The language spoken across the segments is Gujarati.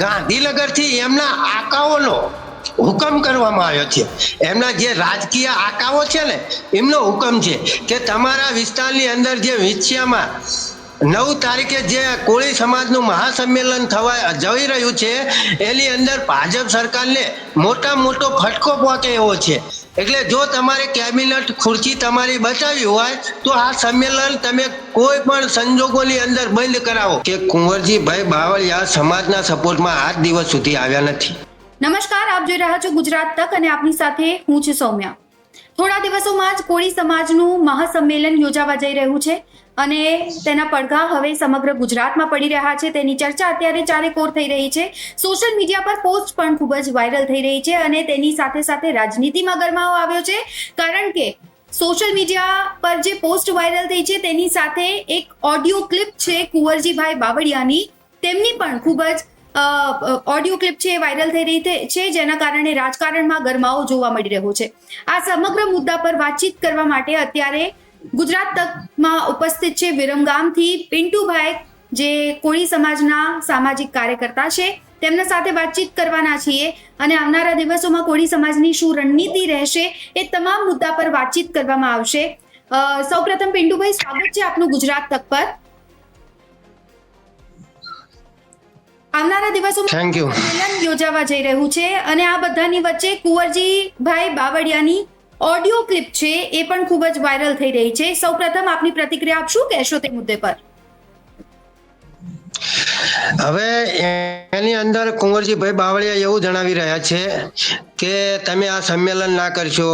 ગાંધીનગરથી એમના આકાઓનો હુકમ કરવામાં આવ્યો છે। એમના જે રાજકીય આકાઓ છે ને એમનો હુકમ છે કે તમારા વિસ્તારની અંદર જે વિછિયામાં 9 તારીખે જે કોળી સમાજનું મહાસંમેલન જઈ રહ્યું છે એની અંદર ભાજપ સરકારને મોટો ફટકો પહોંચે એવો છે। એટલે જો તમારે કેબિનેટ ખુરશી તમારી બચાવી હોય તો આ સંમેલન તમે કોઈ પણ સંજોગોની અંદર બંધ કરાવો। કે કુંવરજીભાઈ બાવળિયા સમાજના સપોર્ટમાં આજ દિવસ સુધી આવ્યા નથી। નમસ્કાર, આપ જોઈ રહ્યા છો ગુજરાત તક અને આપની સાથે હું છું સૌમ્યા। થોડા દિવસોમાં જ કોળી સમાજનું મહાસંમેલન યોજાવા જઈ રહ્યું છે અને તેના પડઘા હવે સમગ્ર ગુજરાતમાં પડી રહ્યા છે। તેની ચર્ચા અત્યારે ચારેકોર થઈ રહી છે। સોશિયલ મીડિયા પર પોસ્ટ પણ ખૂબ જ વાયરલ થઈ રહી છે અને તેની સાથે રાજનીતિમાં ગરમાવો આવ્યો છે, કારણ કે સોશિયલ મીડિયા પર જે પોસ્ટ વાયરલ થઈ છે તેની સાથે એક ઓડિયો ક્લિપ છે કુંવરજીભાઈ બાવળિયાની, તેમની પણ ખૂબ જ ઓડિયો ક્લિપ છે વાયરલ થઈ રહી છે, જેના કારણે રાજકારણમાં ગરમાવો જોવા મળી રહ્યો છે। આ સમગ્ર મુદ્દા પર વાતચીત કરવા માટે અત્યારે ગુજરાત તકમાં ઉપસ્થિત છે વિરમગામથી પિન્ટુભાઈ, જે કોળી સમાજના સામાજિક કાર્યકર્તા છે। તેમના સાથે વાતચીત કરવાના છીએ અને આવનારા દિવસોમાં કોળી સમાજની શું રણનીતિ રહેશે એ તમામ મુદ્દા પર વાતચીત કરવામાં આવશે। સૌપ્રથમ પિન્ટુભાઈ, સ્વાગત છે આપનું ગુજરાત તક પર। આવનારા દિવસોમાં સંમેલન યોજાવા જઈ રહ્યું છે અને આ બધાની વચ્ચે કુંવરજીભાઈ બાવળિયાની ઓડિયો ક્લિપ છે એ પણ ખૂબ જ વાયરલ થઈ રહી છે। સૌપ્રથમ આપની પ્રતિક્રિયા આપ શું કહેશો તે મુદ્દે પર? હવે એની અંદર કુંવરજીભાઈ બાવળિયા એવું જણાવી રહ્યા છે કે તમે આ સંમેલન ના કરશો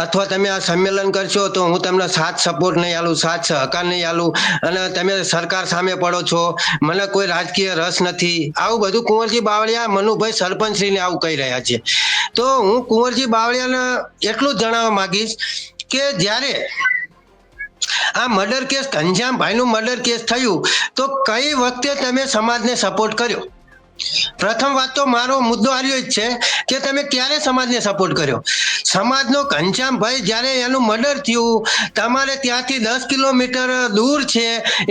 અથવા તમે આ સંમેલન કરશો તો હું તમને સાથ સપોર્ટ નહીં આલું, સાથ સહકાર નહીં આલું અને તમે સરકાર સામે પડો છો, મને કોઈ રાજકીય રસ નથી, આવું બધું કુંવરજી બાવળિયા મનુભાઈ સરપંચશ્રીને આવું કહી રહ્યા છે। તો હું કુંવરજી બાવળિયાને એટલું જ જણાવવા માંગીશ કે જ્યારે આ મર્ડર કેસ, ઘનશ્યામભાઈનું મર્ડર કેસ થયું તો કઈ વખતે તમે સમાજને સપોર્ટ કર્યો? પ્રથમ વાત તો મારો મુદ્દો આવ્યો જ છે કે તમે ક્યારે સમાજને સપોર્ટ કર્યો? સમાજનો ઘનશ્યામભાઈ જ્યારે એનું મર્ડર થયું તમારે ત્યાંથી 10 કિલોમીટર દૂર છે,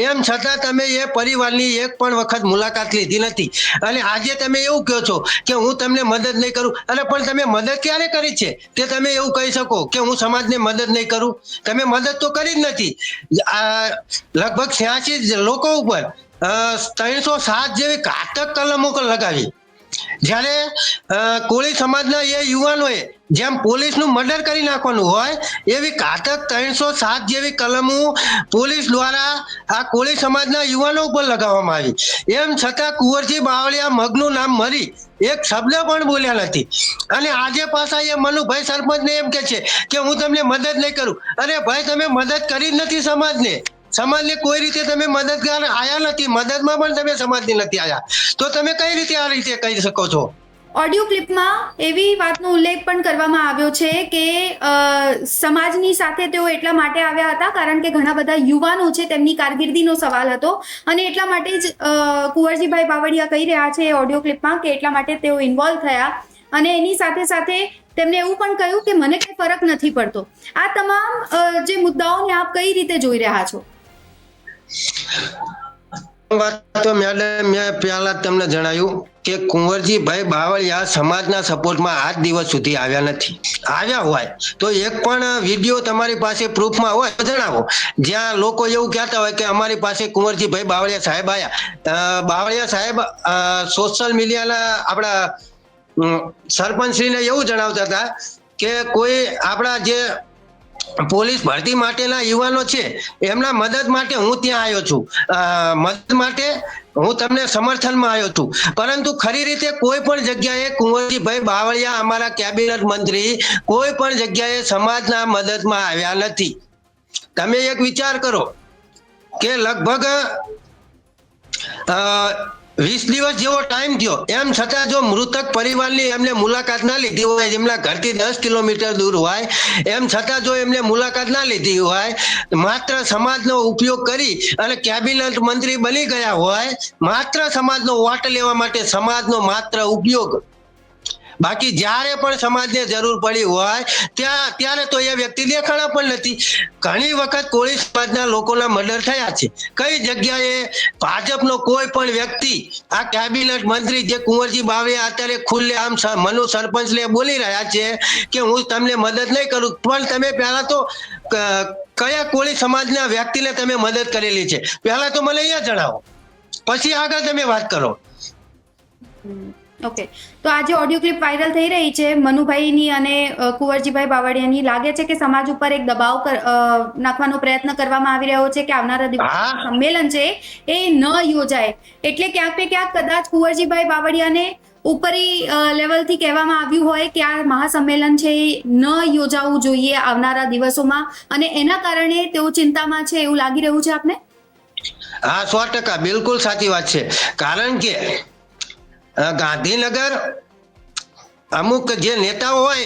એમ છતાં તમે એ પરિવારની એક પણ વખત મુલાકાત લીધી નથી અને આજે તમે એવું કહો છો કે હું તમને મદદ નહીં કરું। અને પણ તમે મદદ ક્યારે કરી છે તે તમે એવું કહી શકો કે હું સમાજને મદદ નહીં કરું? તમે મદદ તો કરી જ નથી। લગભગ 86 લોકો ઉપર 307 જેવી ઘાતક કલમો લગાવી, જ્યારે કોળી સમાજના એ યુવાનોએ જેમ પોલીસનું મર્ડર કરી નાખવાનું હોય એવી ઘાતક 307 જેવી કલમો પોલીસ દ્વારા આ કોળી સમાજના યુવાનો ઉપર લગાવવામાં આવી। એમ છતાં કુંવરજી બાવળિયા મગનું નામ મરી એક શબ્દ પણ બોલ્યા નથી અને આજે પાછા એ મનુભાઈ સરપંચને એમ કે છે કે હું તમને મદદ નહીં કરું। અરે ભાઈ, તમે મદદ કરી જ નથી સમાજને કોઈ રીતે તમે મદદગાર આયા નથી, મદદમાં પણ તમે સમાજની નથી આયા, તો તમે કઈ રીતે આ રીતે કહી શકો છો? ઓડિયો ક્લિપમાં એવી વાતનો ઉલ્લેખ પણ કરવામાં આવ્યો છે કે સમાજની સાથે તેઓ એટલા માટે આવ્યા હતા કારણ કે ઘણા બધા યુવાનો છે, તેમની કારકિર્દીનો સવાલ હતો અને એટલા માટે જ કુંવરજીભાઈ બાવળિયા કહી રહ્યા છે ઓડિયો ક્લિપમાં કે એટલા માટે તેઓ ઇન્વોલ્વ થયા અને એની સાથે તેમણે એવું પણ કહ્યું કે મને કંઈ ફરક નથી પડતો। આ તમામ જે મુદ્દાઓને આપ કઈ રીતે જોઈ રહ્યા છો? વાત તો મેડમ મેં પહેલા તમને જણાવ્યું કે કુંવરજીભાઈ બાવળિયા સમાજના સપોર્ટમાં આજ દિવસ સુધી આવ્યા નથી। આવ્યા હોય તો એક પણ વિડીયો તમારી પાસે પ્રૂફમાં હોય તો જણાવો, જ્યાં લોકો એવું કહેતા હોય કે અમારી પાસે કુંવરજીભાઈ બાવળિયા સાહેબ આવ્યા। બાવળિયા સાહેબ સોશિયલ મીડિયાના આપણા સરપંચશ્રીને એવું જણાવતા હતા કે કોઈ આપણા જે પોલીસ ભરતી માટેના યુવાનો છે એમના મદદ માટે હું ત્યાં આવ્યો છું, મદદ માટે હું તમને સમર્થનમાં આવ્યો છું, પરંતુ ખરી રીતે કોઈ પણ જગ્યાએ કુંવરજીભાઈ બાવળિયા અમારા કેબિનેટ મંત્રી કોઈ પણ જગ્યાએ સમાજના મદદમાં આવ્યા નથી। તમે એક વિચાર કરો કે લગભગ 20 દિવસ જેવો ટાઈમ થયો, એમ છતાં જો મૃતક પરિવારની એમને મુલાકાત ના લીધી હોય, જેમના ઘરથી 10 કિલોમીટર દૂર હોય, એમ છતાં જો એમને મુલાકાત ના લીધી હોય, માત્ર સમાજનો ઉપયોગ કરી અને કેબિનેટ મંત્રી બની ગયા હોય, માત્ર સમાજનો વોટ લેવા માટે સમાજનો માત્ર ઉપયોગ, બાકી જ્યારે પણ સમાજને જરૂર પડી હોય ત્યારે તો એ વ્યક્તિ દેખાણા પણ નથી. ઘણી વખત કોળી સમાજના લોકોના મર્ડર થયા છે. કઈ જગ્યાએ ભાજપનો કોઈ પણ વ્યક્તિ, આ કેબિનેટ મંત્રી જે કુંવરજી બાવળિયા અત્યારે ખુલ્લે આમ મનુ સરપંચને બોલી રહ્યા છે કે હું તમને મદદ નહીં કરું, પણ તમે પહેલા તો કયા કોળી સમાજના વ્યક્તિને તમે મદદ કરેલી છે પહેલા તો મને અહીંયા જણાવો, પછી આગળ તમે વાત કરો. ઓકે, તો આજે ઓડિયો ક્લિપ વાયરલ થઈ રહી છે મનુભાઈની અને કુંવરજીભાઈ બાવળિયાની. લાગે છે કે સમાજ ઉપર એક દબાવ નાખવાનો પ્રયત્ન કરવામાં આવી રહ્યો છે કે આવનારા દિવસ સંમેલન છે એ ન યોજાય, એટલે ક્યાંક ને ક્યાંક કદાચ કુંવરજીભાઈ બાવળિયાને ઉપરી લેવલથી કહેવામાં આવ્યું હોય કે આ મહાસંમેલન છે એ ન યોજાવું જોઈએ આવનારા દિવસોમાં, અને એના કારણે તેઓ ચિંતામાં છે એવું લાગી રહ્યું છે આપને? હા, 100% બિલકુલ સાચી વાત છે. કારણ કે ગાંધીનગર અમુક જે નેતાઓ હોય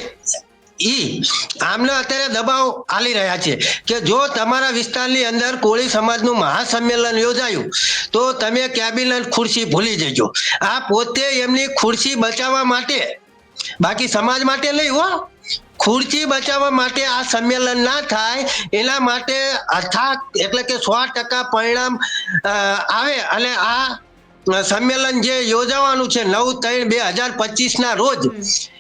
આમને અત્યારે દબાવ આલી રહ્યા છે કે જો તમારા વિસ્તારની અંદર કોળી સમાજનું મહાસંમેલન યોજાયું તો તમે કેબિનેટ ખુરશી ભૂલી જજો. આ પોતે એમની ખુરશી બચાવવા માટે, બાકી સમાજ માટે નહીં હો, ખુરશી બચાવવા માટે આ સંમેલન ના થાય એના માટે અથાક એટલે કે 100% પરિણામ આવે અને આ સંમેલન જે યોજાવાનું છે 9/3/2025 ના રોજ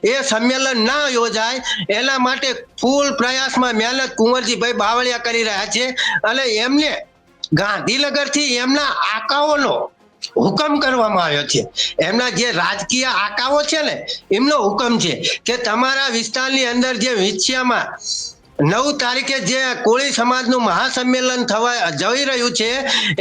એ સંમેલન ના યોજાય એના માટે ફૂલ પ્રયાસમાં મહેનત કુંવરજીભાઈ બાવળિયા કરી રહ્યા છે. અને એમને ગાંધીનગરથી એમના આકાઓનો હુકમ કરવામાં આવ્યો છે. એમના જે રાજકીય આકાઓ છે ને એમનો હુકમ છે કે તમારા વિસ્તારની અંદર જે વિછિયામાં 9 તારીખે જે કોળી સમાજનું મહાસંમેલન થવા જઈ રહ્યું છે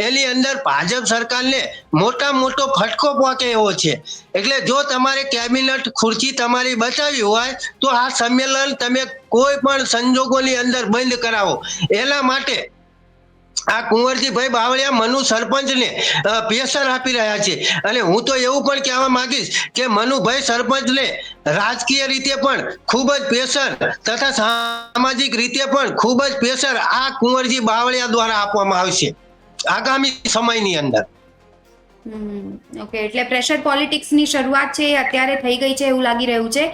એની અંદર ભાજપ સરકારને મોટો ફટકો પહોંચે એવો છે. એટલે જો તમારે કેબિનેટ ખુરશી તમારી બચાવી હોય તો આ સંમેલન તમે કોઈ પણ સંજોગોની અંદર બંધ કરાવો. એના માટે આ કુંવરજીભાઈ બાવળિયા મનુ સરપંચને પ્રેશર આપી રહ્યા છે. અને હું તો એવું પણ કહેવા માંગીશ કે મનુભાઈ સરપંચને રાજકીય રીતે પણ ખૂબ જ પ્રેશર તથા સામાજિક રીતે પણ ખૂબ જ પ્રેશર આ કુંવરજી બાવળિયા દ્વારા આપવામાં આવશે આગામી સમયની અંદર. ઓકે, એટલે પ્રેશર પોલિટિક્સની શરૂઆત છે અત્યારે થઈ ગઈ છે એવું લાગી રહ્યું છે.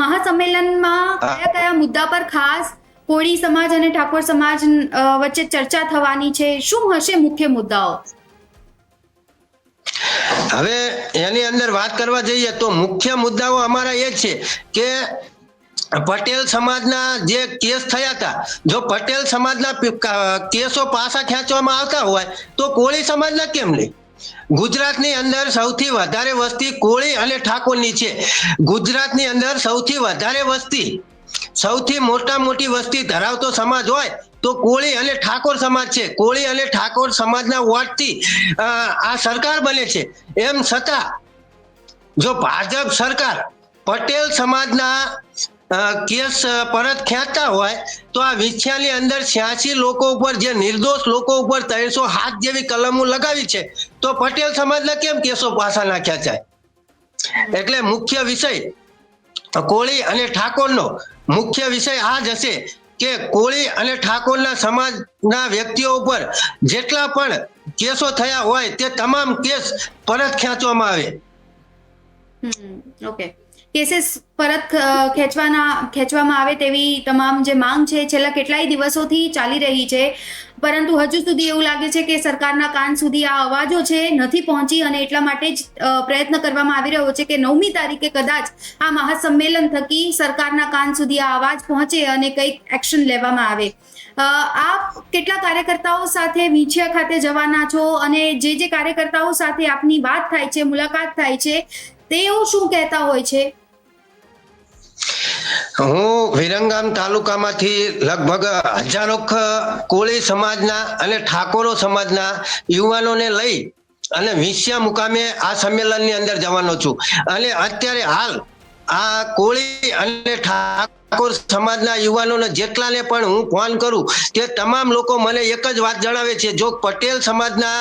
મહાસંમેલનમાં કયા મુદ્દા પર ખાસ કોળી સમાજ અને ઠાકોર સમાજ વચ્ચે ચર્ચા થવાની છે? શું હશે મુખ્ય મુદ્દાઓ? હવે એની અંદર વાત કરવા જઈએ તો મુખ્ય મુદ્દાઓ અમારા એ છે કે પટેલ સમાજના જે કેસ થયા હતા, જો પટેલ સમાજના કેસો પાછા ખેંચવામાં આવતા હોય તો કોળી સમાજના કેમ નહીં? ગુજરાતની અંદર સૌથી વધારે વસ્તી કોળી અને ઠાકોરની છે. ગુજરાતની અંદર સૌથી વધારે વસ્તી, સૌથી મોટી વસ્તી ધરાવતો સમાજ હોય તો કોળી અને ઠાકોર સમાજ છે. કોળી અને ઠાકોર સમાજના વોટથી આ સરકાર બને છે. એમ છતાં જો ભાજપ સરકાર પટેલ સમાજના કેસ પરત ખેંચતા હોય તો આ વિછિયાની અંદર 86 લોકો ઉપર, જે નિર્દોષ લોકો ઉપર 307 જેવી કલમો લગાવી છે, તો પટેલ સમાજના કેમ કેસો પાછા ના ખેંચાય? એટલે મુખ્ય વિષય કોળી અને ઠાકોરનો મુખ્ય વિષય આ જ હશે કે કોળી અને ઠાકોરના સમાજના વ્યક્તિઓ ઉપર જેટલા પણ કેસો થયા હોય તે તમામ કેસ પરત ખેંચવામાં આવે. ઓકે, કેસીસ પરત ખેંચવામાં આવે તેવી તમામ જે માંગ છે છેલ્લા કેટલાય દિવસોથી ચાલી રહી છે, પરંતુ હજુ સુધી એવું લાગે છે કે સરકારના કાન સુધી આ અવાજો છે નથી પહોંચી, અને એટલા માટે જ પ્રયત્ન કરવામાં આવી રહ્યો છે કે 9મી તારીખે કદાચ આ મહાસંમેલન થકી સરકારના કાન સુધી આ અવાજ પહોંચે અને કંઈક એક્શન લેવામાં આવે. આપ કેટલા કાર્યકર્તાઓ સાથે વિછિયા ખાતે જવાના છો, અને જે કાર્યકર્તાઓ સાથે આપની વાત થાય છે, મુલાકાત થાય છે, તેઓ શું કહેતા હોય છે? હું વિરંગામ તાલુકામાંથી લગભગ હજારો કોળી સમાજના અને ઠાકોરો સમાજના યુવાનોને લઈ અને વિછિયા મુકામે આ સંમેલનની અંદર જવાનો છું. અને અત્યારે હાલ આ કોળી અને ઠાકોર સમાજના યુવાનોને જેટલાને પણ હું ફોન કરું તે તમામ લોકો મને એક જ વાત જણાવે છે, જો પટેલ સમાજના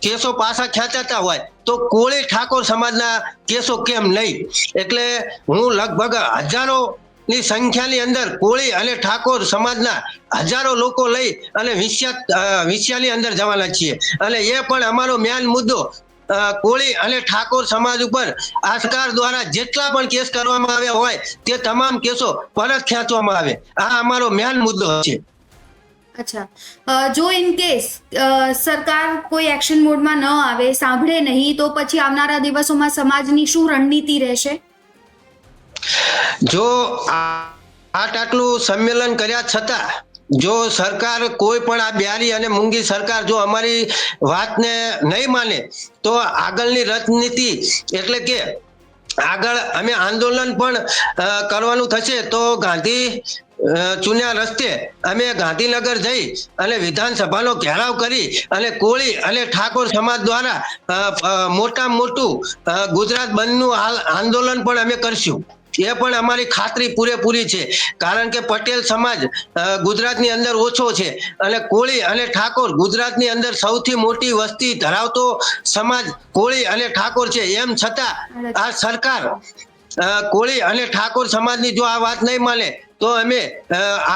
કેસો પાછા ખેંચાતા હોય તો કોળી ઠાકોર સમાજના કેસો કેમ નહીં? એટલે હું લગભગ હજારોની સંખ્યાની અંદર કોળી અને ઠાકોર સમાજના હજારો લોકો લઈ અને વિછિયાની અંદર જવાના છીએ. અને એ પણ અમારો મેન મુદ્દો કોળી અને ઠાકોર સમાજ ઉપર આ સરકાર દ્વારા જેટલા પણ કેસ કરવામાં આવ્યા હોય તે તમામ કેસો પરત ખેંચવામાં આવે. આ અમારો મેન મુદ્દો છે. અચ્છા, જો ઇન કેસ સરકાર કોઈ એક્શન મોડમાં ન આવે, સાંભળે નહીં, તો પછી આવનારા દિવસોમાં સમાજની શું રણનીતિ રહેશે? જો આટલું સંમેલન કર્યા છતાં જો સરકાર કોઈ પણ આ બ્યારી અને મૂંગી સરકાર જો અમારી વાતને નહીં માને તો આગળની રણનીતિ એટલે કે આગળ અમે આંદોલન પણ કરવાનું થશે. તો ગાંધી ચૂન્યા રસ્તે અમે ગાંધીનગર જઈ અને વિધાનસભાનો ઘેરાવ કરી અને કોળી અને ઠાકોર સમાજ દ્વારા મોટામાં મોટું ગુજરાત બંધનું આંદોલન પણ અમે કરશું. એ પણ અમારી ખાતરી પૂરેપૂરી છે, કારણ કે પટેલ સમાજ ગુજરાતની અંદર ઓછો છે અને કોળી અને ઠાકોર ગુજરાતની અંદર સૌથી મોટી વસ્તી ધરાવતો સમાજ કોળી અને ઠાકોર છે. એમ છતાં આ સરકાર કોળી અને ઠાકોર સમાજની જો આ વાત નહીં માને તો અમે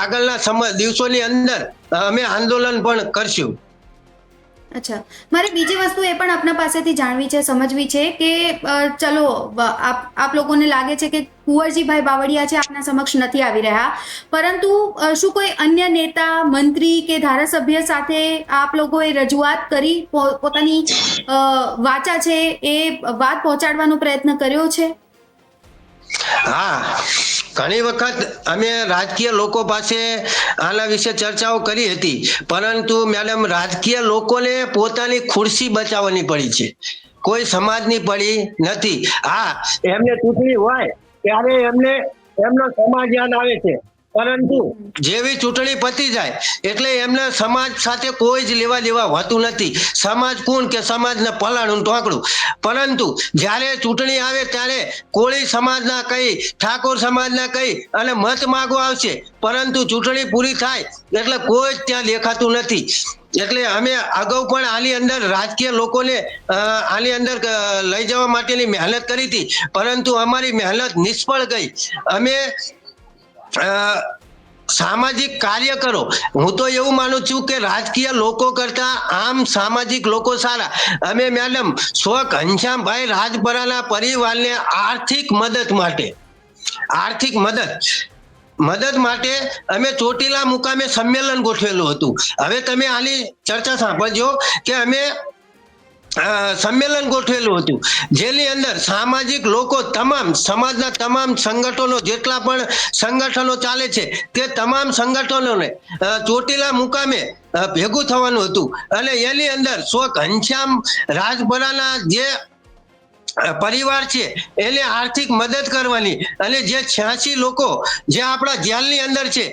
આગળના દિવસોની અંદર અમે આંદોલન પણ કરશું. અચ્છા, મારે બીજી વસ્તુ એ પણ આપના પાસેથી જાણવી છે, સમજવી છે કે ચલો આપ લોકોને લાગે છે કે કુંવરજીભાઈ બાવળિયા છે આપના સમક્ષ નથી આવી રહ્યા, પરંતુ શું કોઈ અન્ય નેતા, મંત્રી કે ધારાસભ્ય સાથે આપ લોકોએ રજૂઆત કરી, પોતાની વાચા છે એ વાત પહોંચાડવાનો પ્રયત્ન કર્યો છે? હા, ઘણી વખત અમે રાજકીય લોકો પાસે આના વિશે ચર્ચાઓ કરી હતી, પરંતુ મેડમ રાજકીય લોકોને પોતાની ખુરશી બચાવવાની પડી છે, કોઈ સમાજની પડી નથી. હા, એમને ચૂંટણી હોય ત્યારે એમનો સમાજ યાદ આવે છે, પરંતુ જેવી ચૂંટણી પતી જાય એટલે એમને સમાજ સાથે કોઈ જ લેવા દેવા હોતું નથી. સમાજ કોણ કે સમાજને પલાણું ટોકડું. પરંતુ જ્યારે ચૂંટણી આવે ત્યારે કોળી સમાજના કઈ, ઠાકોર સમાજના કઈ અને મત માંગવા આવશે, પરંતુ ચૂંટણી પૂરી થાય એટલે કોઈ જ ત્યાં દેખાતું નથી. એટલે અમે અગાઉ પણ આની અંદર રાજકીય લોકોને આની અંદર લઈ જવા માટેની મહેનત કરી હતી, પરંતુ અમારી મહેનત નિષ્ફળ ગઈ. અમે સામાજિક કાર્યકરો, હું તો એવું માનું છું કે રાજકીય લોકો કરતા આમ સામાજિક લોકો સારા. અમે મેડમ ઘનશ્યામભાઈ રાજપરાના પરિવારને આર્થિક મદદ માટે અમે ચોટીલા મુકામે સંમેલન ગોઠવેલું હતું. હવે તમે આની ચર્ચા સાંભળજો કે અમે સંમેલન ગોઠવેલું હતું, જેની અંદર સામાજિક લોકો, તમામ સમાજના તમામ સંગઠનો, જેટલા પણ સંગઠનો ચાલે છે તે તમામ સંગઠનોને ચોટીલા મુકામે ભેગું થવાનું હતું અને એની અંદર ઘનશ્યામ રાજપરાના જે પરિવાર છે એને આર્થિક મદદ કરવાની અને જે 86 લોકો જે આપણા જેલની અંદર છે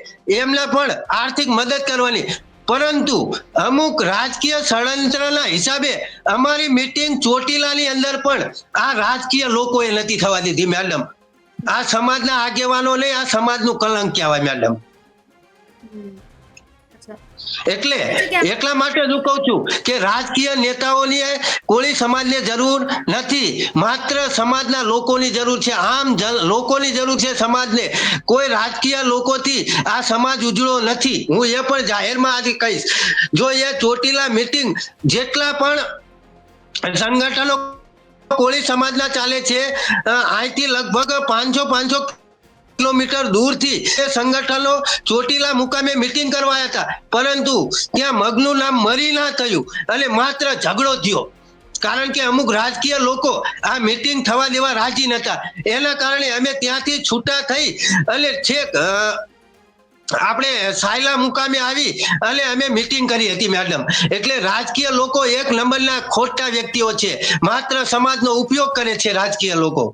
એમને પણ આર્થિક મદદ કરવાની. પરંતુ અમુક રાજકીય ષડયંત્રના હિસાબે અમારી મીટિંગ ચોટીલાની અંદર પણ આ રાજકીય લોકોએ નથી થવા દીધી મેડમ. આ સમાજના આગેવાનો નહીં, આ સમાજનું કલંક કહેવાય મેડમ. એટલે એટલા માટે જ હું કહું છું કે રાજકીય નેતાઓની કોળી સમાજને જરૂર નથી, માત્ર સમાજના લોકોની જરૂર છે. આમ લોકોની જરૂર છે સમાજને. કોઈ રાજકીય લોકોથી આ સમાજ ઉજળો નથી. હું એ પણ જાહેરમાં આજે કહીશ, જો એ ચોટીલા મીટિંગ જેટલા પણ સંગઠનો કોળી સમાજના ચાલે છે, અહીંથી લગભગ 500 કિલોમીટર દૂરથી એ સંગઠનો ચોટીલા મુકામે મીટિંગ કરવા હતા, પરંતુ ત્યાં મગનું નામ મરી ના થયું અને માત્ર ઝઘડો થયો, કારણ કે અમુક રાજકીય લોકો આ મીટિંગ થવા દેવા રાજી નતા. એના કારણે અમે ત્યાંથી છૂટા થઈ અને છેક આપણે સાયલા મુકામે આવી અને અમે મીટિંગ કરી હતી મેડમ. એટલે રાજકીય લોકો એક નંબરના ખોટા વ્યક્તિઓ છે, માત્ર સમાજનો ઉપયોગ કરે છે રાજકીય લોકો.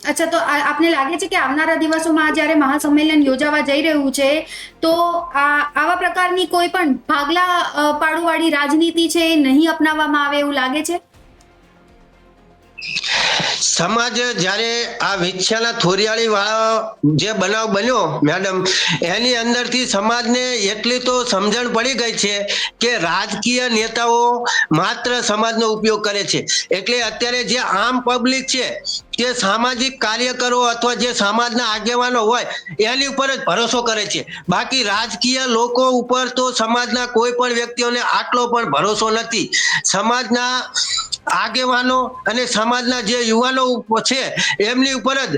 અચ્છા, તો આપને લાગે છે કે આવનારા દિવસોમાં જ્યારે મહાસંમેલન યોજાવા જઈ રહ્યું છે તો આવા પ્રકારની કોઈ પણ ભાગલા પાડુવાળી રાજનીતિ છે નહીં અપનાવવામાં આવે એવું લાગે છે? સમાજ જ્યારે આ વિછિયાના થોરિયાળી વાળો જે બનાવ બન્યો મેડમ, એની અંદરથી સમાજને એટલી તો સમજણ પડી ગઈ છે કે રાજકીય નેતાઓ માત્ર સમાજનો ઉપયોગ કરે છે. એટલે અત્યારે જે આમ પબ્લિક છે કે સામાજિક કાર્યકરો અથવા જે સમાજના આગેવાનો હોય એની ઉપર જ ભરોસો કરે છે. બાકી રાજકીય લોકો ઉપર તો સમાજના કોઈ પણ વ્યક્તિઓને આટલો પણ ભરોસો નથી. સમાજના આગેવાનો અને સમાજના જે યુવાનો છે એમની ઉપર જ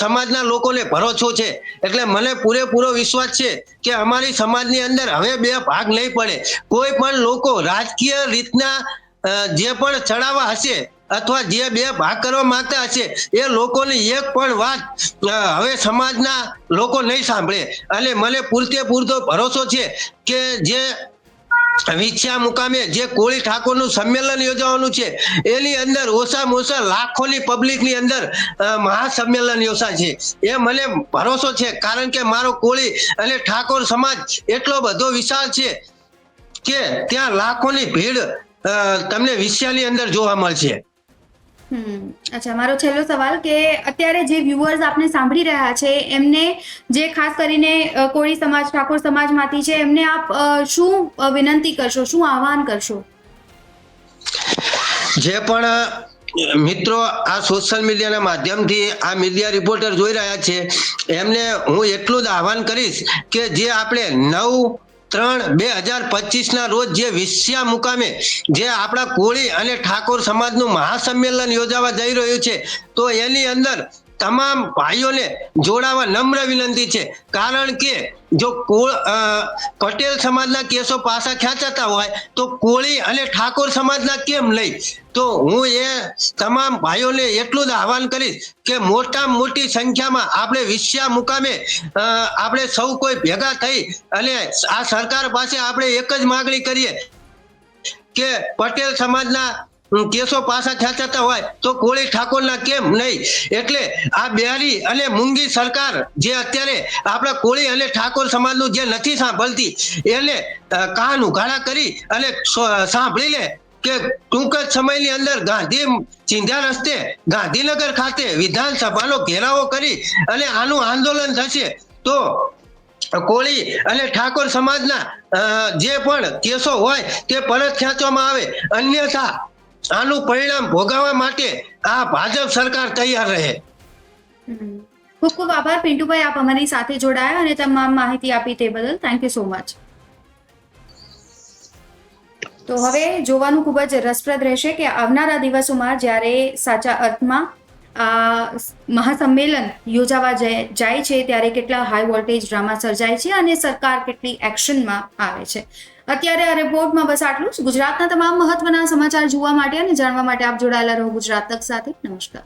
સમાજના લોકોને ભરોસો છે. એટલે મને પૂરેપૂરો વિશ્વાસ છે કે અમારી સમાજની અંદર હવે બે ભાગ નહીં પડે. કોઈ પણ લોકો રાજકીય રીતના જે પણ ચડાવવા હશે અથવા જે બે ભાગ કરવા માંગતા હશે એ લોકોની એક પણ વાત હવે સમાજના લોકો નહીં સાંભળે. અને મને પૂરતો ભરોસો છે કે જે વિછ્યા મુકામે જે કોળી ઠાકોરનું સંમેલન યોજવાનું છે એની અંદર ઓછામાં ઓછા લાખોની પબ્લિકની અંદર મહાસંમેલન યોજાશે. એ મને ભરોસો છે, કારણ કે મારો કોળી અને ઠાકોર સમાજ એટલો બધો વિશાળ છે કે ત્યાં લાખોની ભીડ તમને વિછ્યાની અંદર જોવા મળશે. અચ્છા, મારો છેલ્લો સવાલ કે અત્યારે જે વ્યુઅર્સ આપને સાંભળી રહ્યા છે એમને, જે ખાસ કરીને કોળી સમાજ ઠાકોર સમાજમાંથી છે, એમને આપ શું વિનંતી કરશો, શું આહવાન કરશો? જે પણ મિત્રો આ સોશિયલ મીડિયાના માધ્યમથી આ મીડિયા રિપોર્ટર જોઈ રહ્યા છે એમને હું એટલું જ આહવાન કરીશ કે જે આપણે 9/3/2025 ના રોજ જે વિછ્યા મુકામે જે આપણા કોળી અને ઠાકોર સમાજનું મહાસંમેલન યોજાવા જઈ રહ્યું છે તો એની અંદર તમામ ભાઈઓને જોડાવા નમ્ર વિનંતી છે. કારણ કે જો પટેલ સમાજના કેસો પાછા ખેંચાતા હોય તો કોળી અને ઠાકોર સમાજના કેમ નહીં? તો હું એ તમામ ભાઈઓને એટલું જ આહવાન કરીશ કે મોટામાં મોટી સંખ્યામાં આપણે વિછ્યા મુકામે આપણે સૌ કોઈ ભેગા થઈ અને આ સરકાર પાસે આપણે એક જ માગણી કરીએ કે પટેલ સમાજના કેસો પાછા ખેંચાતા હોય તો કોળી ઠાકોરના કેમ નહીં? એટલે આ બિહારી અને મૂંગી સરકાર જે અત્યારે આપણા કોળી અને ઠાકોર સમાજનું જે નથી સાંભળતી એને કાન ઉઘાડા કરી અને સાંભળી લે કે ટૂંક જ સમયની અંદર ગાંધી ચિંધ્યા રસ્તે ગાંધીનગર ખાતે વિધાનસભાનો ઘેરાવો કરી અને આનું આંદોલન થશે. તો કોળી અને ઠાકોર સમાજના જે પણ કેસો હોય તે પરત ખેંચવામાં આવે, અન્યથા આનું પરિણામ ભોગવવા માટે આ ભાજપ સરકાર તૈયાર રહે. ખૂબ ખૂબ આભાર પિન્ટુભાઈ, આપ અમારી સાથે જોડાયા અને તમામ માહિતી આપી તે બદલ થેન્ક યુ સો મચ. તો હવે જોવાનું ખૂબ જ રસપ્રદ રહેશે કે આવનારા દિવસોમાં જ્યારે સાચા અર્થમાં આ મહાસંમેલન યોજાવા જાય છે ત્યારે કેટલા હાઈ વોલ્ટેજ ડ્રામા સર્જાય છે અને સરકાર કેટલી એક્શનમાં આવે છે. અત્યારે આ રિપોર્ટમાં બસ આટલું જ. ગુજરાતના તમામ મહત્વના સમાચાર જોવા માટે અને જાણવા માટે આપ જોડાયેલા રહો ગુજરાત તક સાથે. નમસ્કાર.